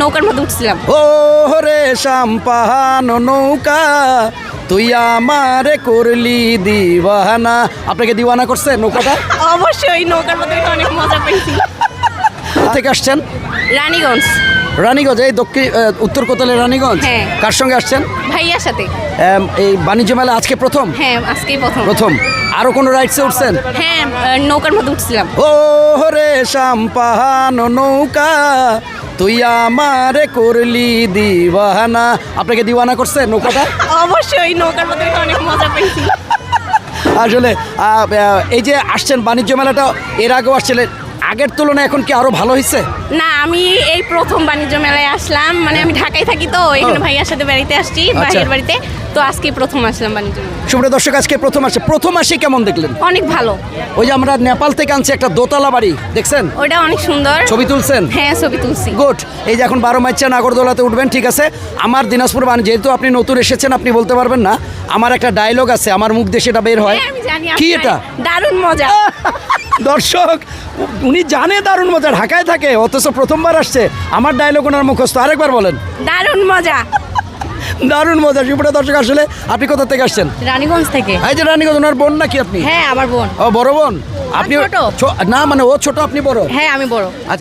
নৌকার মধ্যে উঠছিলাম। ও রে সাম্পাহানো নৌকা তুই আমারে করলি দিওয়ানা। আপনাকে দিওয়ানা করছে নৌকাটা? অবশ্যই নৌকার মধ্যে উঠে অনেক মজা পেয়েছি। থেকে আসছেন? রানীগঞ্জ। রানীগঞ্জ, এই দক্ষিণ উত্তর কোতালের রানীগঞ্জ। হ্যাঁ। কার সঙ্গে আসছেন? ভাইয়ার সাথে। এই বাণিজ্য মেলা আজকে প্রথম? হ্যাঁ, আজকেই প্রথম। আরো কোনো রাইডসে উঠছেন? হ্যাঁ, নৌকার মধ্যে উঠছিলাম। ও রে সাম্পাহানো নৌকা তুই আমারে করলি দিওয়ানা। আপনাকে দিওয়ানা করছে নৌকাটা? অবশ্যই নৌকার মধ্যে উঠে অনেক মজা পেয়েছি। আসলে এই যে আসছেন বাণিজ্য মেলাটা, এর আগেও আসছিলেন, আগের তুলনায় এখন কি আরো ভালো হয়েছে? না, আমি এই প্রথম বাণিজ্য মেলায় আসলাম। মানে আমি ঢাকায় থাকি, তো এখানে ভাইয়ার সাথে বেড়াইতে আসছি ভাইয়ের বাড়িতে। তো আজকে প্রথম আসলাম বাণিজ্য মেলায়। সুপ্রিয় দর্শক, আজকে প্রথম আসে কেমন দেখলেন? অনেক ভালো। ওই যে আমরা নেপাল থেকে আনছি একটা দোতলা বাড়ি, দেখছেন? ওটা অনেক সুন্দর। ছবি তুলছেন? হ্যাঁ, ছবি তুলছি। গুড। এই যে এখন 12 মাইচা নাগরদোলাতে উঠবেন, ঠিক আছে। আমার দিনাজপুর যেহেতু আপনি নতুন এসেছেন, আপনি বলতে পারবেন না। আমার একটা ডায়লগ আছে, আমার মুখ দিয়ে সেটা বের হয়। হ্যাঁ, আমি জানি। কি এটা? দারুণ মজা। দর্শক, উনি জানে দারুণ মজা, ঢাকায় থাকে অথচ প্রথমবার আসছে। আমার ডায়লগ ওনার মুখস্থ, আরেকবার বলেন। দারুণ মজা। দারুণ মজা। সুপ্রিয় দর্শক, আসলে আপনি কোথা থেকে আসছেন? রানীগঞ্জ থেকে। এই যে রানীগঞ্জ, ওনার বোন নাকি আপনি? হ্যাঁ, আমার বোন। ও বড় বোন। আপনি ছোট। না, মানে ও ছোট, আপনি বড়? হ্যাঁ, আমি বড়।